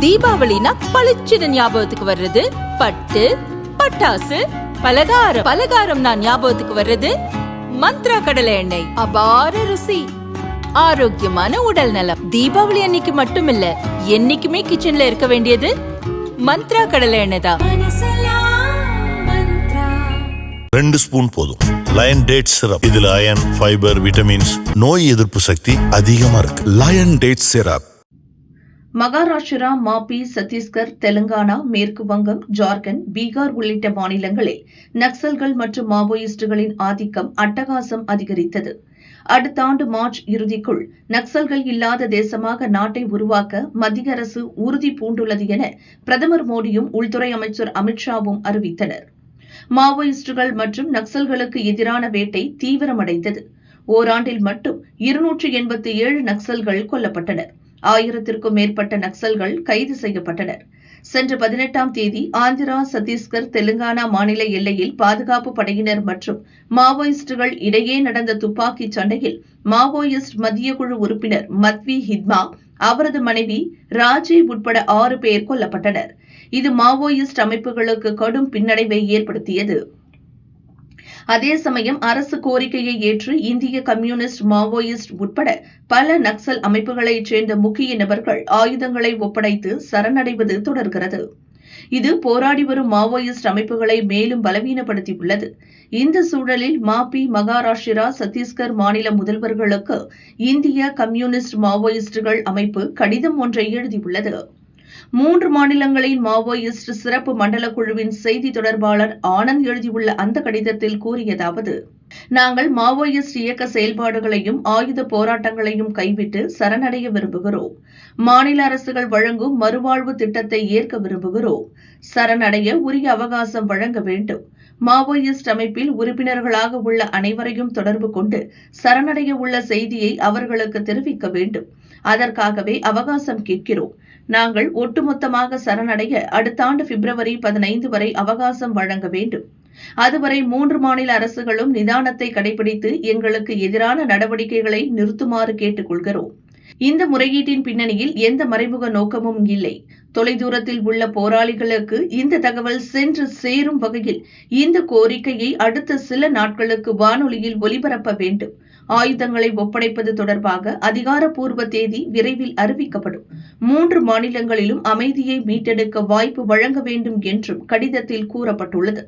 தீபாவளினா பளிச்சுன்னு ஞாபகத்துக்கு வர்றது பட்டு, பட்டாசு, பலகாரம் நான் ஞாபகத்துக்கு வர்றது மந்த்ரா கடலை எண்ணெய். அபார ருசி, ஆரோக்கியமான உடல் நலம். தீபாவளி அன்னைக்கு மட்டும் இல்ல, என்னைக்குமே கிச்சன்ல இருக்க வேண்டியது மந்த்ரா கடலை எண்ணெய் தான். 2 ஸ்பூன் போதும். Lion date syrup. இதுல அயன், ஃபைபர், விட்டமின்ஸ், நோய் எதிர்ப்பு சக்தி அதிகமா இருக்கு. Lion date syrup. மகாராஷ்டிரா, மாப்பி, சத்தீஸ்கர், தெலுங்கானா, மேற்கு வங்கம், ஜார்க்கண்ட், பீகார் உள்ளிட்ட மாநிலங்களில் நக்சல்கள் மற்றும் மாவோயிஸ்டுகளின் ஆதிக்கம் அட்டகாசம் அதிகரித்தது. அடுத்த ஆண்டு மார்ச் இறுதிக்குள் நக்சல்கள் இல்லாத தேசமாக நாட்டை உருவாக்க மத்திய அரசு உறுதி பூண்டுள்ளது என பிரதமர் மோடியும் உள்துறை அமைச்சர் அமித்ஷாவும் அறிவித்தனர். மாவோயிஸ்டுகள் மற்றும் நக்சல்களுக்கு எதிரான வேட்டை தீவிரமடைந்தது. ஓராண்டில் மட்டும் 287 நக்சல்கள் கொல்லப்பட்டனர். 1000த்திற்கும் மேற்பட்ட நக்சல்கள் கைது செய்யப்பட்டனர். சென்ற 18ஆம் தேதி ஆந்திரா, சத்தீஸ்கர், தெலுங்கானா மாநில எல்லையில் பாதுகாப்பு படையினர் மற்றும் மாவோயிஸ்டுகள் இடையே நடந்த துப்பாக்கிச் சண்டையில் மாவோயிஸ்ட் மத்திய குழு உறுப்பினர் மத்வி ஹித்மா, அவரது மனைவி ராஜி உட்பட 6 பேர் கொல்லப்பட்டனர். இது மாவோயிஸ்ட் அமைப்புகளுக்கு கடும் பின்னடைவை ஏற்படுத்தியது. அதே சமயம் அரசு கோரிக்கையை ஏற்று இந்திய கம்யூனிஸ்ட், மாவோயிஸ்ட் உட்பட பல நக்சல் அமைப்புகளைச் சேர்ந்த முக்கிய நபர்கள் ஆயுதங்களை ஒப்படைத்து சரணடைவது தொடர்கிறது. இது போராடி வரும் மாவோயிஸ்ட் அமைப்புகளை மேலும் பலவீனப்படுத்தியுள்ளது. இந்த சூழலில் மாப்பி, மகாராஷ்டிரா, சத்தீஸ்கர் மாநில முதல்வர்களுக்கு இந்திய கம்யூனிஸ்ட் மாவோயிஸ்டுகள் அமைப்பு கடிதம் ஒன்றை எழுதியுள்ளது. 3 மாநிலங்களின் மாவோயிஸ்ட் சிறப்பு மண்டல குழுவின் செய்தி தொடர்பாளர் ஆனந்த் எழுதியுள்ள அந்த கடிதத்தில் கூறியதாவது: நாங்கள் மாவோயிஸ்ட் இயக்க செயல்பாடுகளையும் ஆயுத போராட்டங்களையும் கைவிட்டு சரணடைய விரும்புகிறோம். மாநில அரசுகள் வழங்கும் மறுவாழ்வு திட்டத்தை ஏற்க விரும்புகிறோம். சரணடைய உரிய அவகாசம் வழங்க வேண்டும். மாவோயிஸ்ட் அமைப்பில் உறுப்பினர்களாக உள்ள அனைவரையும் தொடர்பு கொண்டு சரணடைய உள்ள செய்தியை அவர்களுக்கு தெரிவிக்க வேண்டும். அதற்காகவே அவகாசம் கேட்கிறோம். நாங்கள் ஒட்டுமொத்தமாக சரணடைய அடுத்த ஆண்டு பிப்ரவரி 15 வரை அவகாசம் வழங்க வேண்டும். அதுவரை 3 மாநில அரசுகளும் நிதானத்தை கடைபிடித்து எங்களுக்கு எதிரான நடவடிக்கைகளை நிறுத்துமாறு கேட்டுக் கொள்கிறோம். இந்த முறையீட்டின் பின்னணியில் எந்த மறைமுக நோக்கமும் இல்லை. தொலைதூரத்தில் உள்ள போராளிகளுக்கு இந்த தகவல் சென்று சேரும் வகையில் இந்த கோரிக்கையை அடுத்த சில நாட்களுக்கு வானொலியில் ஒலிபரப்ப வேண்டும். ஆயுதங்களை ஒப்படைப்பது தொடர்பாக அதிகாரப்பூர்வ தேதி விரைவில் அறிவிக்கப்படும். 3 மாநிலங்களிலும் அமைதியை மீட்டெடுக்க வாய்ப்பு வழங்க வேண்டும் என்றும் கடிதத்தில் கூறப்பட்டுள்ளது.